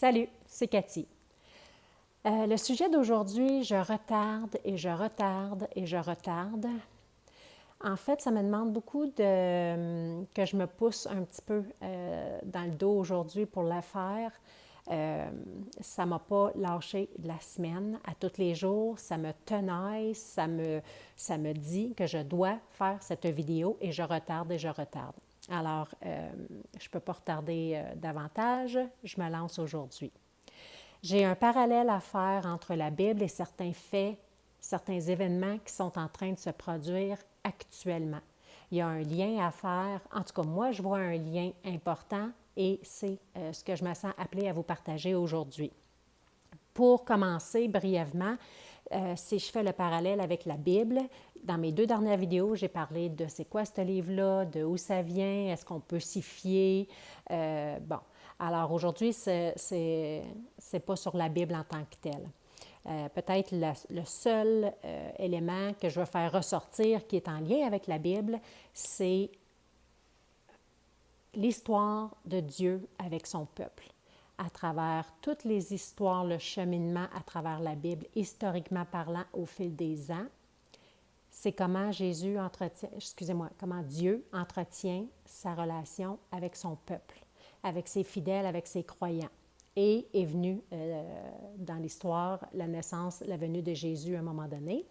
Salut, c'est Cathy. Le sujet d'aujourd'hui, je retarde et je retarde et je retarde. En fait, ça me demande beaucoup que je me pousse un petit peu dans le dos aujourd'hui pour le faire. Ça ne m'a pas lâché de la semaine. À tous les jours, ça me tenaille, ça me dit que je dois faire cette vidéo et je retarde et je retarde. Alors, je ne peux pas retarder davantage. Je me lance aujourd'hui. J'ai un parallèle à faire entre la Bible et certains faits, certains événements qui sont en train de se produire actuellement. Il y a un lien à faire. En tout cas, moi, je vois un lien important et c'est ce que je me sens appelée à vous partager aujourd'hui. Pour commencer brièvement, si je fais le parallèle avec la Bible, dans mes 2 dernières vidéos, j'ai parlé de c'est quoi ce livre-là, de où ça vient, est-ce qu'on peut s'y fier. Alors aujourd'hui, c'est pas sur la Bible en tant que telle. Peut-être le seul élément que je veux faire ressortir qui est en lien avec la Bible, c'est l'histoire de Dieu avec son peuple. À travers toutes les histoires, le cheminement à travers la Bible, historiquement parlant, au fil des ans, c'est comment comment Dieu entretient sa relation avec son peuple, avec ses fidèles, avec ses croyants. Et est venue dans l'histoire la naissance, la venue de Jésus à un moment donné.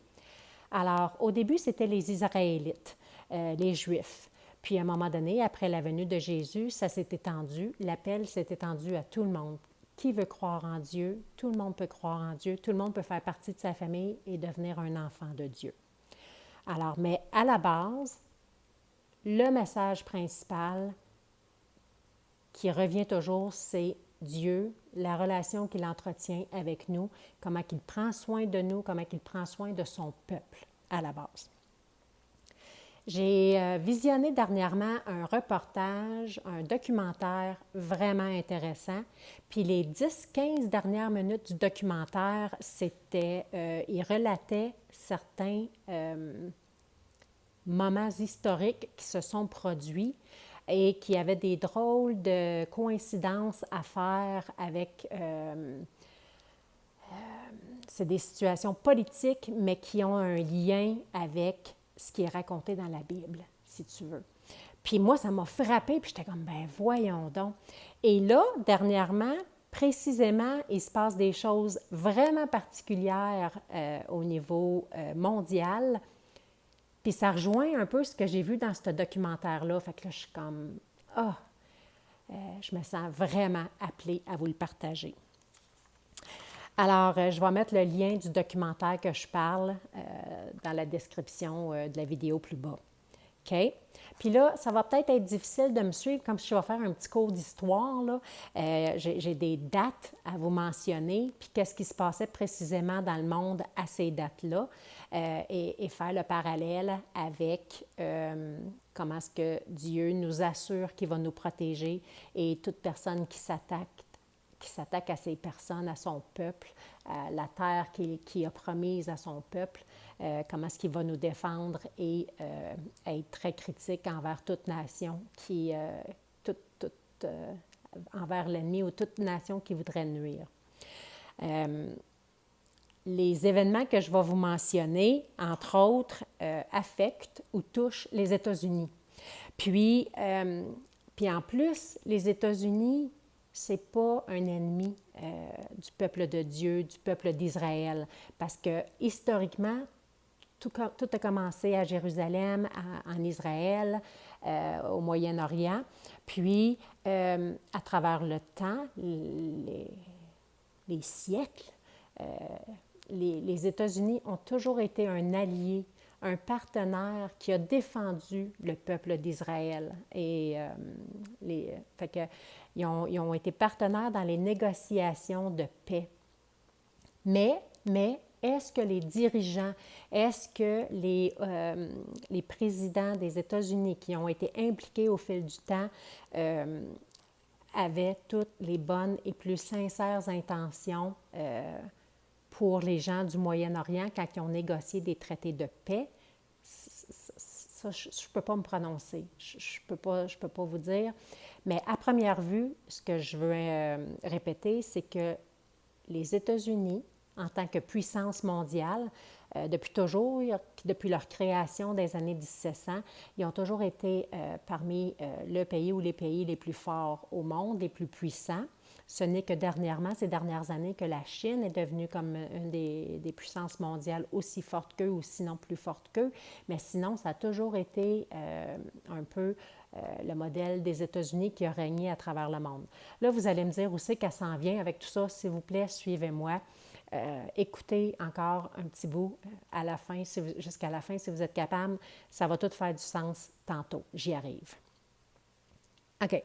Alors, au début, c'était les Israélites, les Juifs. Puis, à un moment donné, après la venue de Jésus, ça s'est étendu, l'appel s'est étendu à tout le monde. Qui veut croire en Dieu? Tout le monde peut croire en Dieu. Tout le monde peut faire partie de sa famille et devenir un enfant de Dieu. Alors, mais à la base, le message principal qui revient toujours, c'est Dieu, la relation qu'il entretient avec nous, comment il prend soin de nous, comment il prend soin de son peuple à la base. J'ai visionné dernièrement un reportage, un documentaire vraiment intéressant. Puis les 10-15 dernières minutes du documentaire, il relatait certains moments historiques qui se sont produits et qui avaient des drôles de coïncidences à faire avec... c'est des situations politiques, mais qui ont un lien avec ce qui est raconté dans la Bible, si tu veux. Puis moi, ça m'a frappée, puis j'étais comme, ben voyons donc. Et là, dernièrement, précisément, il se passe des choses vraiment particulières au niveau mondial. Puis ça rejoint un peu ce que j'ai vu dans ce documentaire-là. Fait que là, je suis comme, je me sens vraiment appelée à vous le partager. Alors, je vais mettre le lien du documentaire que je parle dans la description de la vidéo plus bas. OK? Puis là, ça va peut-être être difficile de me suivre comme si je vais faire un petit cours d'histoire. J'ai des dates à vous mentionner, puis qu'est-ce qui se passait précisément dans le monde à ces dates-là, et faire le parallèle avec comment est-ce que Dieu nous assure qu'il va nous protéger et toute personne qui s'attaque à ces personnes, à son peuple, à la terre qu'il a promise à son peuple, comment est-ce qu'il va nous défendre et être très critique envers toute nation envers l'ennemi ou toute nation qui voudrait nuire. Les événements que je vais vous mentionner, entre autres, affectent ou touchent les États-Unis. Puis en plus, les États-Unis, c'est pas un ennemi du peuple de Dieu, du peuple d'Israël, parce que historiquement, tout a commencé à Jérusalem, en Israël, au Moyen-Orient. Puis, à travers le temps, les siècles, les États-Unis ont toujours été un allié, un partenaire qui a défendu le peuple d'Israël. Et ils ont été partenaires dans les négociations de paix. Mais est-ce que les dirigeants, est-ce que les présidents des États-Unis qui ont été impliqués au fil du temps avaient toutes les bonnes et plus sincères intentions pour les gens du Moyen-Orient quand ils ont négocié des traités de paix? Ça, je ne peux pas me prononcer. Je peux pas vous dire. Mais à première vue, ce que je veux répéter, c'est que les États-Unis, en tant que puissance mondiale, depuis toujours, depuis leur création des années 1700, ils ont toujours été parmi le pays ou les pays les plus forts au monde, les plus puissants. Ce n'est que dernièrement, ces dernières années, que la Chine est devenue comme une des puissances mondiales aussi forte qu'eux ou sinon plus forte qu'eux. Mais sinon, ça a toujours été un peu le modèle des États-Unis qui a régné à travers le monde. Là, vous allez me dire où c'est qu'elle s'en vient avec tout ça. S'il vous plaît, suivez-moi. Écoutez encore un petit bout à la fin, jusqu'à la fin, si vous êtes capable. Ça va tout faire du sens tantôt. J'y arrive. OK.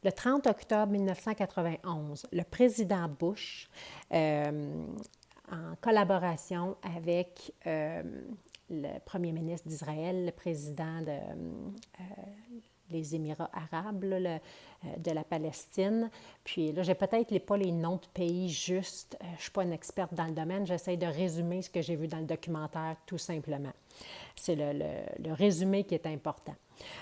Le 30 octobre 1991, le président Bush, en collaboration avec le premier ministre d'Israël, le président des Émirats arabes, là, de la Palestine. Puis là, j'ai peut-être pas les noms de pays justes. Je ne suis pas une experte dans le domaine. J'essaie de résumer ce que j'ai vu dans le documentaire, tout simplement. C'est le résumé qui est important.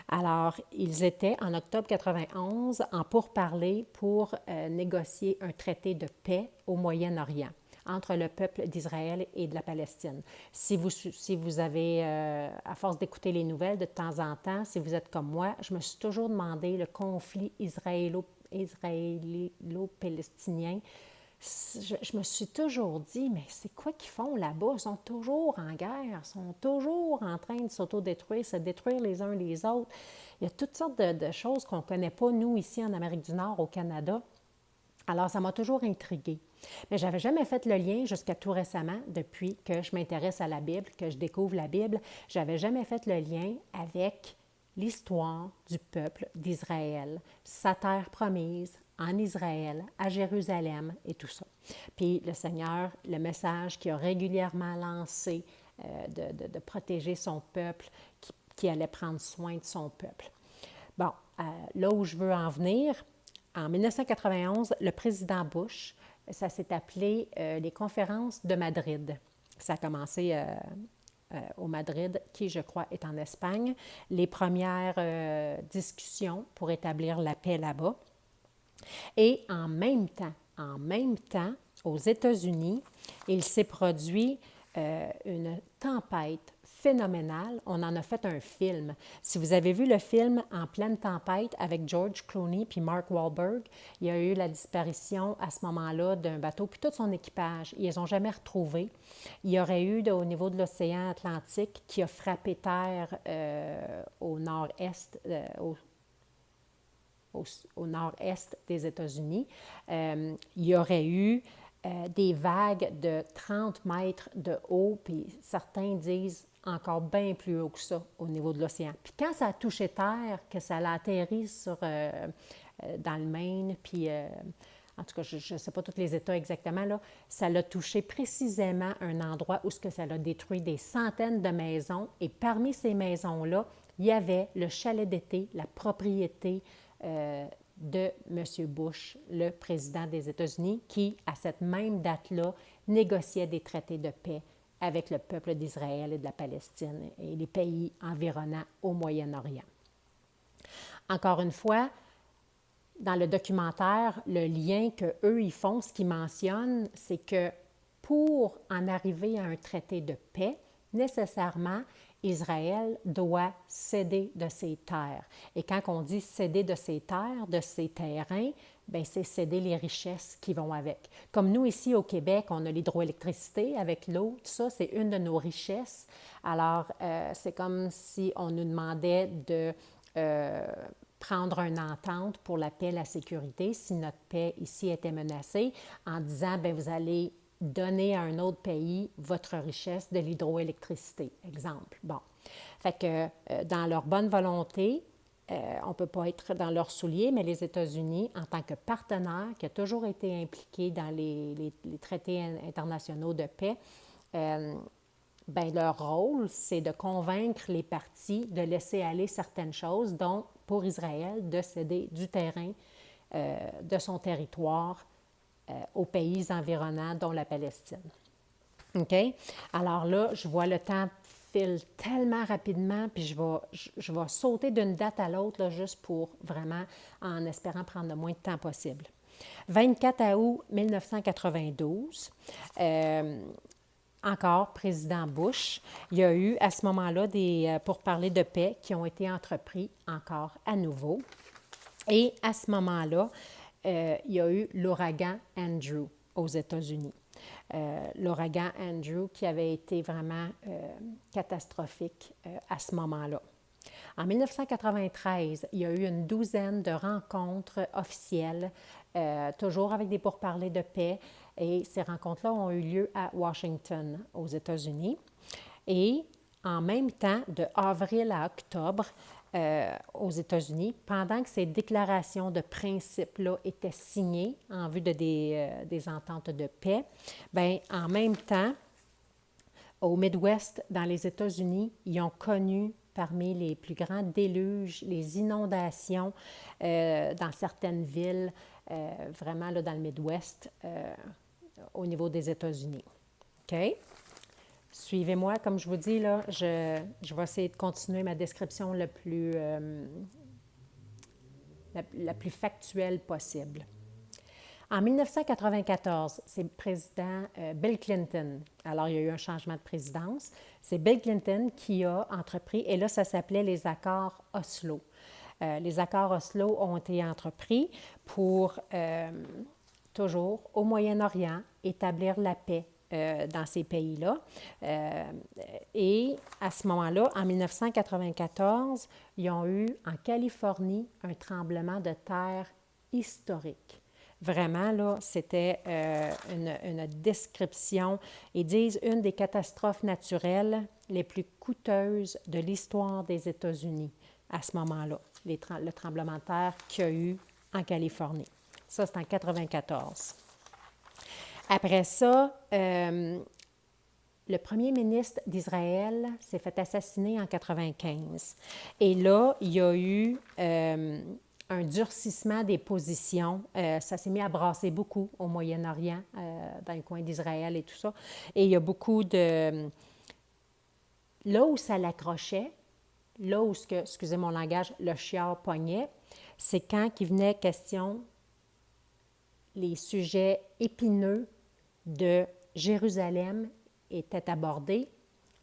Alors, ils étaient en octobre 91 en pourparlers pour négocier un traité de paix au Moyen-Orient entre le peuple d'Israël et de la Palestine. Si vous avez, à force d'écouter les nouvelles de temps en temps, si vous êtes comme moi, je me suis toujours demandé le conflit israélo-palestinien. Je me suis toujours dit, mais c'est quoi qu'ils font là-bas? Ils sont toujours en guerre, ils sont toujours en train de s'autodétruire, se détruire les uns les autres. Il y a toutes sortes de choses qu'on ne connaît pas, nous, ici en Amérique du Nord, au Canada. Alors, ça m'a toujours intriguée. Mais je n'avais jamais fait le lien jusqu'à tout récemment, depuis que je m'intéresse à la Bible, que je découvre la Bible. Je n'avais jamais fait le lien avec l'histoire du peuple d'Israël, sa terre promise en Israël, à Jérusalem et tout ça. Puis le Seigneur, le message qu'il a régulièrement lancé de protéger son peuple, qui allait prendre soin de son peuple. Bon, là où je veux en venir, en 1991, le président Bush, ça s'est appelé les conférences de Madrid. Ça a commencé au Madrid, qui, je crois, est en Espagne. Les premières discussions pour établir la paix là-bas. Et en même temps, aux États-Unis, il s'est produit une tempête phénoménale. On en a fait un film. Si vous avez vu le film En pleine tempête avec George Clooney puis Mark Wahlberg, il y a eu la disparition à ce moment-là d'un bateau puis tout son équipage. Ils les ont jamais retrouvés. Il y aurait eu au niveau de l'océan Atlantique qui a frappé terre au nord-est, au nord-est des États-Unis. Il y aurait eu des vagues de 30 mètres de haut, puis certains disent encore bien plus haut que ça au niveau de l'océan. Puis quand ça a touché terre, que ça l'a atterri dans le Maine, puis en tout cas, je ne sais pas tous les États exactement, là, ça l'a touché précisément un endroit où ça l'a détruit des centaines de maisons. Et parmi ces maisons-là, il y avait le chalet d'été, la propriété de M. Bush, le président des États-Unis, qui, à cette même date-là, négociait des traités de paix avec le peuple d'Israël et de la Palestine et les pays environnants au Moyen-Orient. Encore une fois, dans le documentaire, le lien qu'eux ils font, ce qu'ils mentionnent, c'est que pour en arriver à un traité de paix, nécessairement, Israël doit céder de ses terres. Et quand on dit céder de ses terres, de ses terrains, bien, c'est céder les richesses qui vont avec. Comme nous, ici au Québec, on a l'hydroélectricité avec l'eau, tout ça, c'est une de nos richesses. Alors, c'est comme si on nous demandait de prendre une entente pour la paix et la sécurité, si notre paix ici était menacée, en disant, bien, vous allez donner à un autre pays votre richesse de l'hydroélectricité, exemple. Bon. Fait que dans leur bonne volonté, on ne peut pas être dans leurs souliers, mais les États-Unis, en tant que partenaire qui a toujours été impliqué dans les traités internationaux de paix, bien, leur rôle, c'est de convaincre les parties de laisser aller certaines choses, dont pour Israël, de céder du terrain de son territoire aux pays environnants, dont la Palestine. OK? Alors là, je vois le temps file tellement rapidement, puis je vais sauter d'une date à l'autre, là, juste pour vraiment, en espérant prendre le moins de temps possible. 24 août 1992, encore président Bush, il y a eu à ce moment-là des pourparlers de paix qui ont été entrepris encore à nouveau. Et à ce moment-là, il y a eu l'ouragan Andrew aux États-Unis. L'ouragan Andrew qui avait été vraiment catastrophique à ce moment-là. En 1993, il y a eu une douzaine de rencontres officielles, toujours avec des pourparlers de paix, et ces rencontres-là ont eu lieu à Washington, aux États-Unis. Et en même temps, de avril à octobre, aux États-Unis, pendant que ces déclarations de principe-là étaient signées en vue de des ententes de paix, bien, en même temps, au Midwest, dans les États-Unis, ils ont connu parmi les plus grands déluges, les inondations dans certaines villes, vraiment là, dans le Midwest, au niveau des États-Unis. OK? Suivez-moi, comme je vous dis, là, je vais essayer de continuer ma description la plus factuelle possible. En 1994, c'est le président Bill Clinton. Alors, il y a eu un changement de présidence. C'est Bill Clinton qui a entrepris, et là, ça s'appelait les accords Oslo. Les accords Oslo ont été entrepris pour, toujours, au Moyen-Orient, établir la paix dans ces pays-là. Et à ce moment-là, en 1994, ils ont eu en Californie un tremblement de terre historique. Vraiment, là, c'était une description. Ils disent une des catastrophes naturelles les plus coûteuses de l'histoire des États-Unis à ce moment-là, le tremblement de terre qu'il y a eu en Californie. Ça, c'est en 1994. Après ça, le premier ministre d'Israël s'est fait assassiner en 1995. Et là, il y a eu un durcissement des positions. Ça s'est mis à brasser beaucoup au Moyen-Orient, dans le coin d'Israël et tout ça. Et il y a beaucoup de... Là où ça l'accrochait, là où, excusez mon langage, le chiard pognait, c'est quand il venait question les sujets épineux de Jérusalem étaient abordés.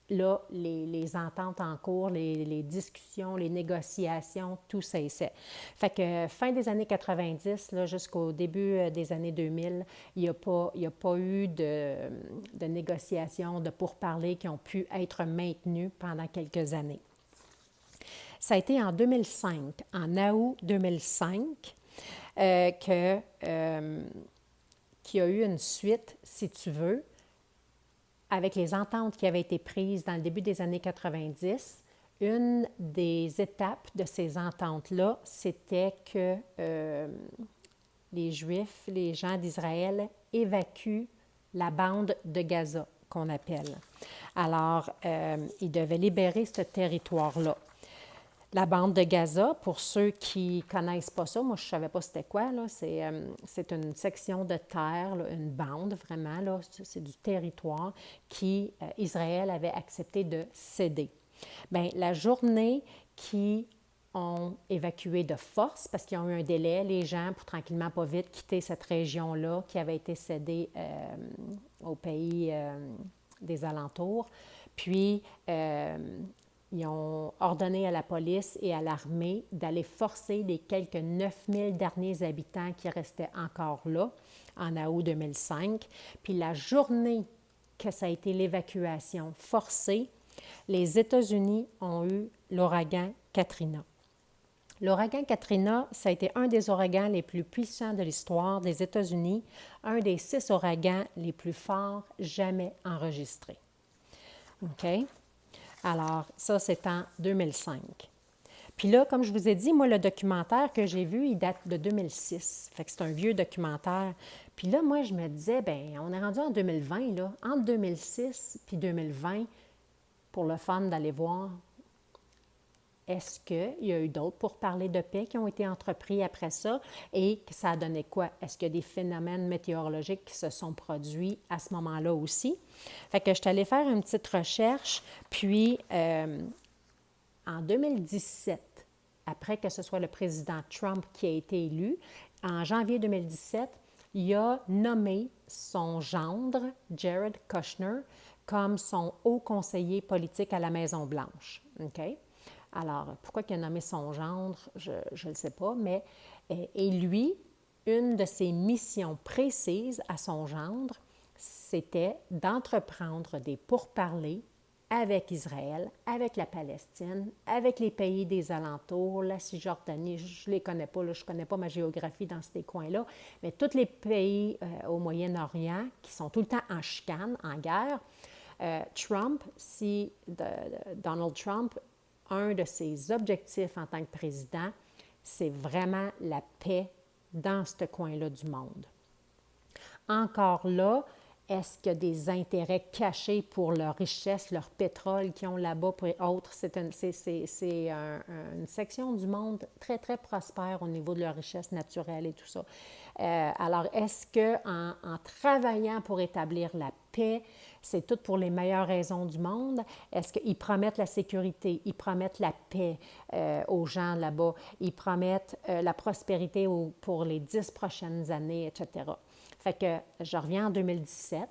Là, les ententes en cours, les discussions, les négociations, tout cessait. Fait que fin des années 90, là, jusqu'au début des années 2000, il n'y a pas eu de négociations, de pourparlers qui ont pu être maintenus pendant quelques années. Ça a été en 2005, en août 2005, qu'il y a eu une suite, si tu veux, avec les ententes qui avaient été prises dans le début des années 90. Une des étapes de ces ententes-là, c'était que les Juifs, les gens d'Israël, évacuent la bande de Gaza, qu'on appelle. Alors, ils devaient libérer ce territoire-là. La bande de Gaza, pour ceux qui ne connaissent pas ça, moi je ne savais pas c'était quoi, là, c'est une section de terre, là, une bande vraiment, là, c'est du territoire qu'Israël avait accepté de céder. Bien, la journée qui ont évacué de force, parce qu'ils ont eu un délai, les gens, pour tranquillement, pas vite, quitter cette région-là qui avait été cédée aux pays des alentours. Puis, ils ont ordonné à la police et à l'armée d'aller forcer les quelques 9000 derniers habitants qui restaient encore là, en août 2005. Puis la journée que ça a été l'évacuation forcée, les États-Unis ont eu l'ouragan Katrina. L'ouragan Katrina, ça a été un des ouragans les plus puissants de l'histoire des États-Unis, un des 6 ouragans les plus forts jamais enregistrés. OK? Alors, ça, c'est en 2005. Puis là, comme je vous ai dit, moi, le documentaire que j'ai vu, il date de 2006. Fait que c'est un vieux documentaire. Puis là, moi, je me disais, bien, on est rendu en 2020, là. Entre 2006 puis 2020, pour le fun d'aller voir, est-ce qu'il y a eu d'autres pourparlers de paix qui ont été entrepris après ça et que ça a donné quoi? Est-ce qu'il y a des phénomènes météorologiques qui se sont produits à ce moment-là aussi? Fait que je suis allée faire une petite recherche, puis en 2017, après que ce soit le président Trump qui a été élu, en janvier 2017, il a nommé son gendre, Jared Kushner, comme son haut conseiller politique à la Maison-Blanche. OK? Alors, pourquoi il a nommé son gendre, je ne le sais pas, mais et lui, une de ses missions précises à son gendre, c'était d'entreprendre des pourparlers avec Israël, avec la Palestine, avec les pays des alentours, la Cisjordanie, je ne les connais pas, là, je ne connais pas ma géographie dans ces coins-là, mais tous les pays au Moyen-Orient qui sont tout le temps en chicane, en guerre. Donald Trump, un de ses objectifs en tant que président, c'est vraiment la paix dans ce coin-là du monde. Encore là, est-ce qu'il y a des intérêts cachés pour leur richesse, leur pétrole qu'ils ont là-bas pour autres? C'est une section du monde très, très prospère au niveau de leur richesse naturelle et tout ça. Alors, est-ce qu'en travaillant pour établir la paix, c'est tout pour les meilleures raisons du monde? Est-ce qu'ils promettent la sécurité? Ils promettent la paix aux gens là-bas? Ils promettent la prospérité pour les 10 prochaines années, etc.? Fait que je reviens en 2017,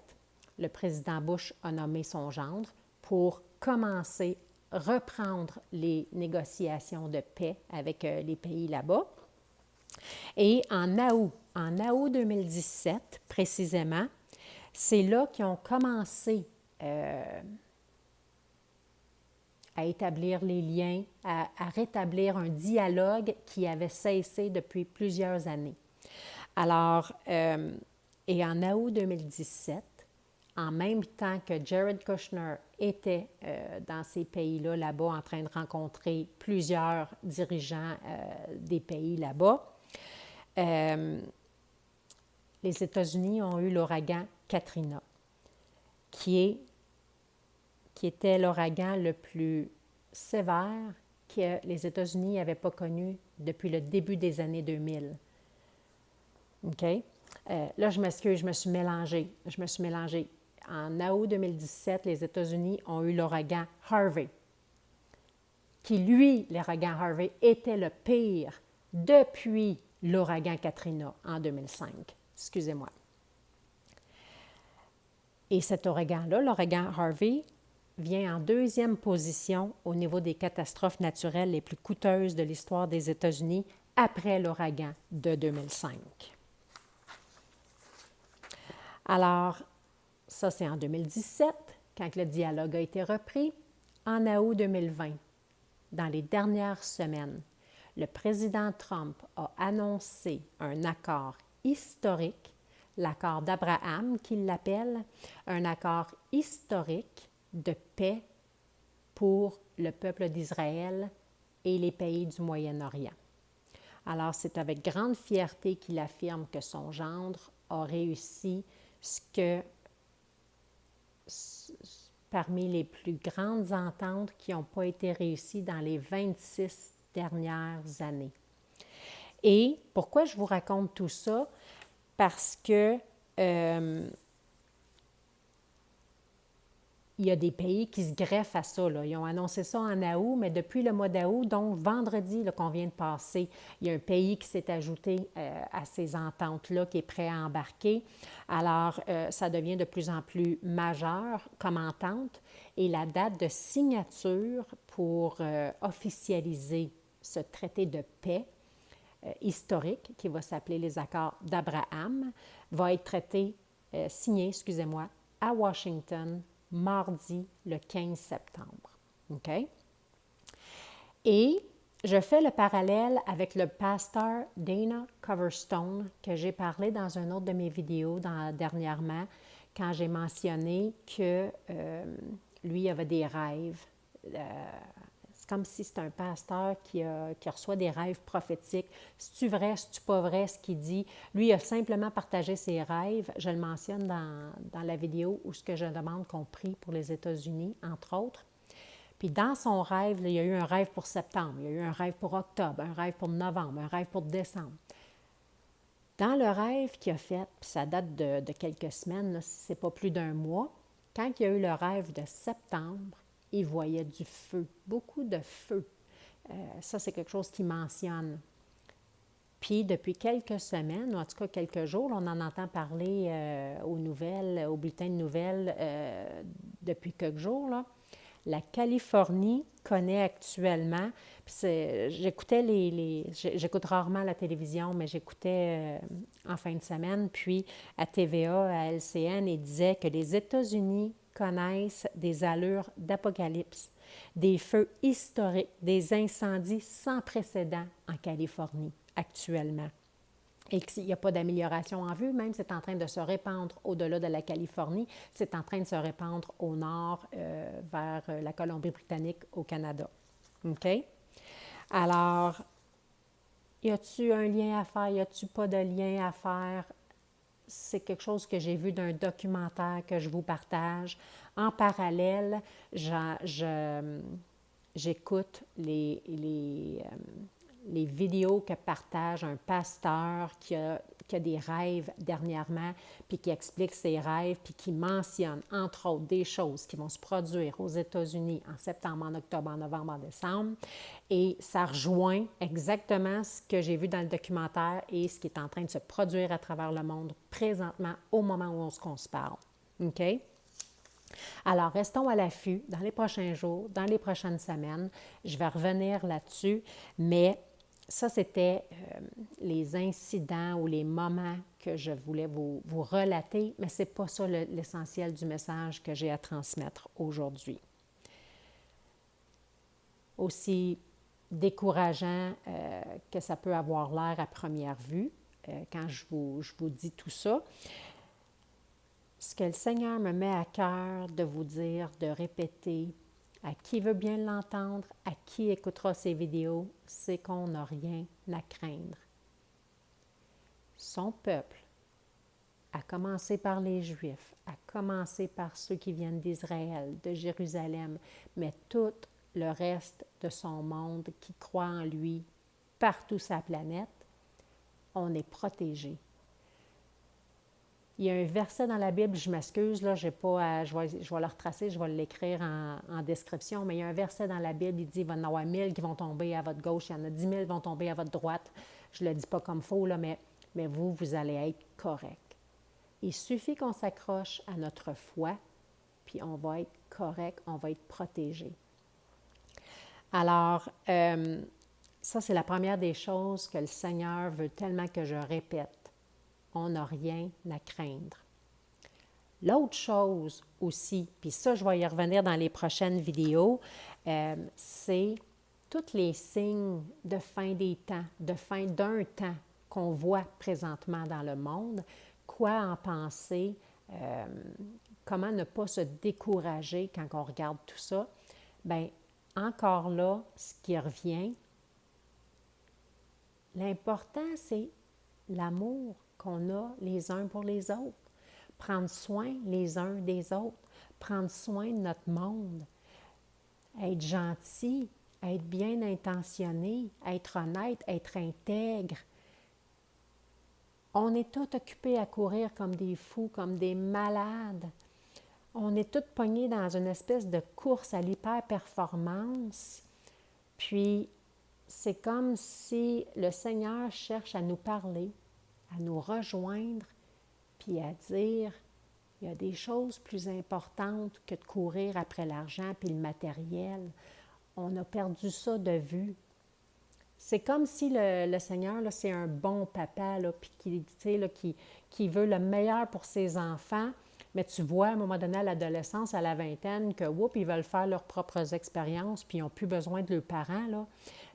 le président Bush a nommé son gendre pour commencer, reprendre les négociations de paix avec les pays là-bas. Et en août 2017, précisément, c'est là qu'ils ont commencé à établir les liens, à rétablir un dialogue qui avait cessé depuis plusieurs années. Alors, et en août 2017, en même temps que Jared Kushner était dans ces pays-là, là-bas, en train de rencontrer plusieurs dirigeants des pays là-bas, les États-Unis ont eu l'ouragan Katrina, qui était l'ouragan le plus sévère que les États-Unis n'avaient pas connu depuis le début des années 2000. OK? Là, je m'excuse, je me suis mélangée. En août 2017, les États-Unis ont eu l'ouragan Harvey, qui, lui, l'ouragan Harvey, était le pire depuis l'ouragan Katrina en 2005. Excusez-moi. Et cet ouragan-là, l'ouragan Harvey, vient en deuxième position au niveau des catastrophes naturelles les plus coûteuses de l'histoire des États-Unis après l'ouragan de 2005. Alors, ça, c'est en 2017, quand le dialogue a été repris. En août 2020, dans les dernières semaines, le président Trump a annoncé un accord historique, l'accord d'Abraham qu'il l'appelle, un accord historique de paix pour le peuple d'Israël et les pays du Moyen-Orient. Alors, c'est avec grande fierté qu'il affirme que son gendre a réussi ce que parmi les plus grandes ententes qui n'ont pas été réussies dans les 26 dernières années. Et pourquoi je vous raconte tout ça? Parce que il y a des pays qui se greffent à ça, là. Ils ont annoncé ça en août, mais depuis le mois d'août, donc vendredi là, qu'on vient de passer, il y a un pays qui s'est ajouté à ces ententes-là, qui est prêt à embarquer. Alors, ça devient de plus en plus majeur comme entente. Et la date de signature pour officialiser ce traité de paix historique, qui va s'appeler les accords d'Abraham, va être signé, à Washington, mardi, le 15 septembre. OK? Et je fais le parallèle avec le pasteur Dana Coverstone que j'ai parlé dans une autre de mes vidéos dernièrement, quand j'ai mentionné que lui avait des rêves. C'est comme si c'était un pasteur qui reçoit des rêves prophétiques. C'est-tu vrai, c'est-tu pas vrai ce qu'il dit? Lui, il a simplement partagé ses rêves. Je le mentionne dans la vidéo où ce que je demande qu'on prie pour les États-Unis, entre autres. Puis dans son rêve, là, il y a eu un rêve pour septembre, il y a eu un rêve pour octobre, un rêve pour novembre, un rêve pour décembre. Dans le rêve qu'il a fait, puis ça date de quelques semaines, là, si ce n'est pas plus d'un mois, quand il y a eu le rêve de septembre, il voyait du feu, beaucoup de feu. Ça, c'est quelque chose qu'il mentionne. Puis depuis quelques semaines, ou en tout cas quelques jours, on en entend parler aux nouvelles, au bulletin de nouvelles depuis quelques jours, là. La Californie connaît actuellement, j'écoute rarement la télévision, mais j'écoutais en fin de semaine, puis à TVA, à LCN, il disait que les États-Unis connaissent des allures d'apocalypse, des feux historiques, des incendies sans précédent en Californie actuellement. Et qu'il n'y a pas d'amélioration en vue, même c'est en train de se répandre au-delà de la Californie, c'est en train de se répandre au nord vers la Colombie-Britannique au Canada. OK? Alors, y a-t-il un lien à faire? Y a-t-il pas de lien à faire? C'est quelque chose que j'ai vu d'un documentaire que je vous partage. En parallèle, j'écoute les vidéos que partage un pasteur qui a des rêves dernièrement, puis qui explique ses rêves, puis qui mentionne, entre autres, des choses qui vont se produire aux États-Unis en septembre, en octobre, en novembre, en décembre. Et ça rejoint exactement ce que j'ai vu dans le documentaire et ce qui est en train de se produire à travers le monde présentement, au moment où on se parle. OK? Alors, restons à l'affût dans les prochains jours, dans les prochaines semaines. Je vais revenir là-dessus, mais ça, c'était les incidents ou les moments que je voulais vous relater, mais ce n'est pas ça l'essentiel du message que j'ai à transmettre aujourd'hui. Aussi décourageant que ça peut avoir l'air à première vue, quand je vous dis tout ça, ce que le Seigneur me met à cœur de vous dire, de répéter, à qui veut bien l'entendre, à qui écoutera ces vidéos, c'est qu'on n'a rien à craindre. Son peuple, à commencer par les Juifs, à commencer par ceux qui viennent d'Israël, de Jérusalem, mais tout le reste de son monde qui croit en lui, partout sur la planète, on est protégé. Il y a un verset dans la Bible, je m'excuse, là, je vais le retracer, je vais l'écrire en description, mais il y a un verset dans la Bible, il dit, il va y en avoir 1000 qui vont tomber à votre gauche, il y en a 10 000 qui vont tomber à votre droite. Je ne le dis pas comme faux, là, mais vous allez être correct. Il suffit qu'on s'accroche à notre foi, puis on va être correct, on va être protégé. Alors, ça, c'est la première des choses que le Seigneur veut tellement que je répète. On n'a rien à craindre. L'autre chose aussi, puis ça, je vais y revenir dans les prochaines vidéos, c'est tous les signes de fin des temps, de fin d'un temps qu'on voit présentement dans le monde. Quoi en penser? Comment ne pas se décourager quand on regarde tout ça? Bien, encore là, ce qui revient, l'important, c'est l'amour qu'on a les uns pour les autres. Prendre soin les uns des autres. Prendre soin de notre monde. Être gentil, être bien intentionné, être honnête, être intègre. On est tous occupés à courir comme des fous, comme des malades. On est tous pognés dans une espèce de course à l'hyper-performance. Puis, c'est comme si le Seigneur cherche à nous parler, à nous rejoindre, puis à dire, il y a des choses plus importantes que de courir après l'argent puis le matériel. On a perdu ça de vue. C'est comme si le Seigneur, là, c'est un bon papa, là, puis qui veut le meilleur pour ses enfants, mais tu vois, à un moment donné, à l'adolescence, à la vingtaine, que, ils veulent faire leurs propres expériences, puis ils n'ont plus besoin de leurs parents, là.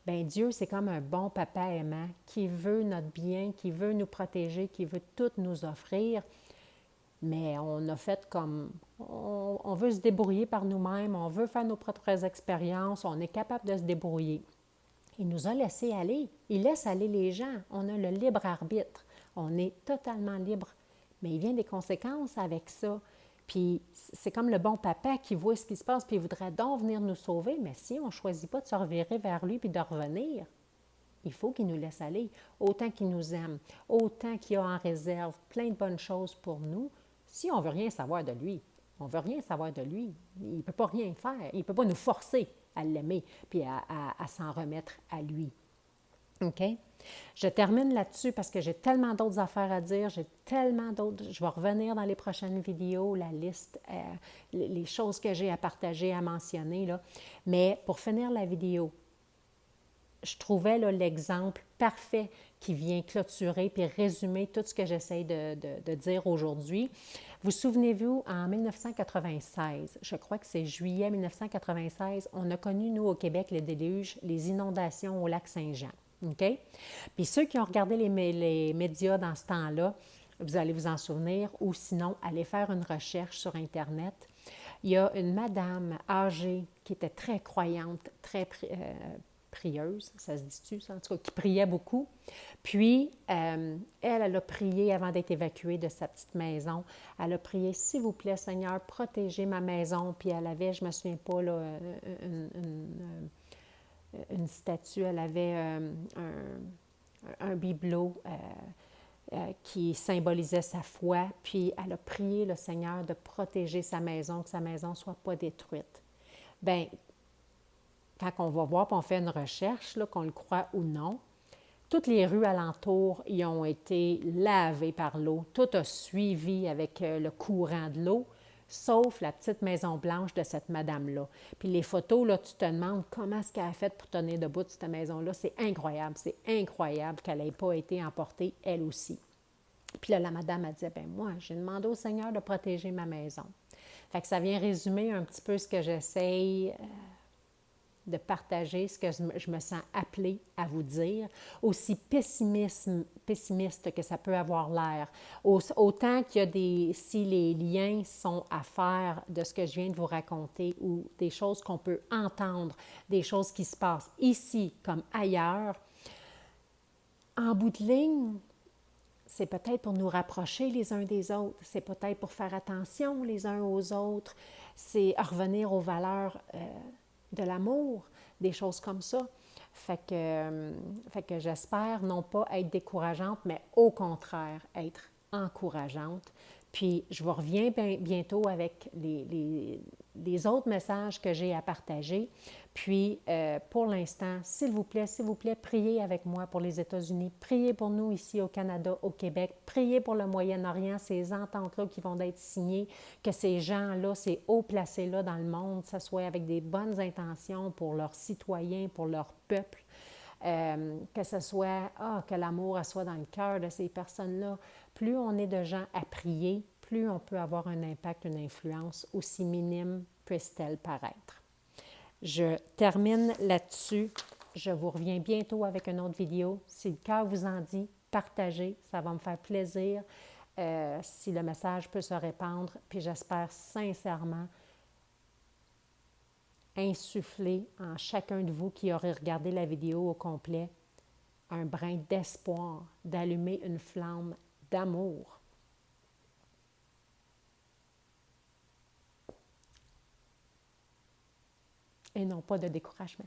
Bien, Dieu, c'est comme un bon papa aimant qui veut notre bien, qui veut nous protéger, qui veut tout nous offrir. Mais on a fait comme... On veut se débrouiller par nous-mêmes, on veut faire nos propres expériences, on est capable de se débrouiller. Il nous a laissé aller. Il laisse aller les gens. On a le libre arbitre. On est totalement libre. Mais il vient des conséquences avec ça. Puis c'est comme le bon papa qui voit ce qui se passe, puis il voudrait donc venir nous sauver, mais si on ne choisit pas de se revirer vers lui puis de revenir, il faut qu'il nous laisse aller, autant qu'il nous aime, autant qu'il a en réserve plein de bonnes choses pour nous. Si on ne veut rien savoir de lui, on ne veut rien savoir de lui, il ne peut pas rien faire, il ne peut pas nous forcer à l'aimer puis à s'en remettre à lui. OK? Je termine là-dessus parce que j'ai tellement d'autres affaires à dire, j'ai tellement d'autres. Je vais revenir dans les prochaines vidéos, la liste, les choses que j'ai à partager, à mentionner. Là. Mais pour finir la vidéo, je trouvais là, l'exemple parfait qui vient clôturer puis résumer tout ce que j'essaie de dire aujourd'hui. Vous souvenez-vous, en 1996, je crois que c'est juillet 1996, on a connu, nous, au Québec, le déluge, les inondations au lac Saint-Jean. OK? Puis ceux qui ont regardé les médias dans ce temps-là, vous allez vous en souvenir, ou sinon, allez faire une recherche sur Internet. Il y a une madame âgée qui était très croyante, très prieuse, ça se dit-tu, ça? En tout cas, qui priait beaucoup. Puis, elle a prié avant d'être évacuée de sa petite maison. Elle a prié, s'il vous plaît, Seigneur, protégez ma maison. Puis elle avait, je ne me souviens pas, là, une statue, elle avait un bibelot qui symbolisait sa foi, puis elle a prié le Seigneur de protéger sa maison, que sa maison ne soit pas détruite. Bien, quand on va voir, puis on fait une recherche, là, qu'on le croit ou non, toutes les rues alentour y ont été lavées par l'eau, tout a suivi avec le courant de l'eau, sauf la petite maison blanche de cette madame-là. Puis les photos, là, tu te demandes comment est-ce qu'elle a fait pour tenir debout de cette maison-là. C'est incroyable qu'elle n'ait pas été emportée, elle aussi. Puis là, la madame a dit, bien moi, j'ai demandé au Seigneur de protéger ma maison. Fait que ça vient résumer un petit peu ce que j'essaye de partager, ce que je me sens appelée à vous dire, aussi pessimiste que ça peut avoir l'air. Autant qu'il y a si les liens sont à faire de ce que je viens de vous raconter ou des choses qu'on peut entendre, des choses qui se passent ici comme ailleurs, en bout de ligne, c'est peut-être pour nous rapprocher les uns des autres, c'est peut-être pour faire attention les uns aux autres, c'est revenir aux valeurs de l'amour, des choses comme ça. Fait que j'espère non pas être décourageante, mais au contraire, être encourageante. Puis je vous reviens bientôt avec les autres messages que j'ai à partager. Puis pour l'instant, s'il vous plaît, priez avec moi pour les États-Unis. Priez pour nous ici au Canada, au Québec. Priez pour le Moyen-Orient, ces ententes-là qui vont être signées, que ces gens-là, ces hauts placés-là dans le monde, ça soit avec des bonnes intentions pour leurs citoyens, pour leur peuple. Que ce soit, que l'amour soit dans le cœur de ces personnes-là. Plus on est de gens à prier, plus on peut avoir un impact, une influence, aussi minime puisse-t-elle paraître. Je termine là-dessus. Je vous reviens bientôt avec une autre vidéo. Si le cœur vous en dit, partagez, ça va me faire plaisir si le message peut se répandre. Puis j'espère sincèrement insuffler en chacun de vous qui aurait regardé la vidéo au complet un brin d'espoir, d'allumer une flamme d'amour. Et non pas de découragement.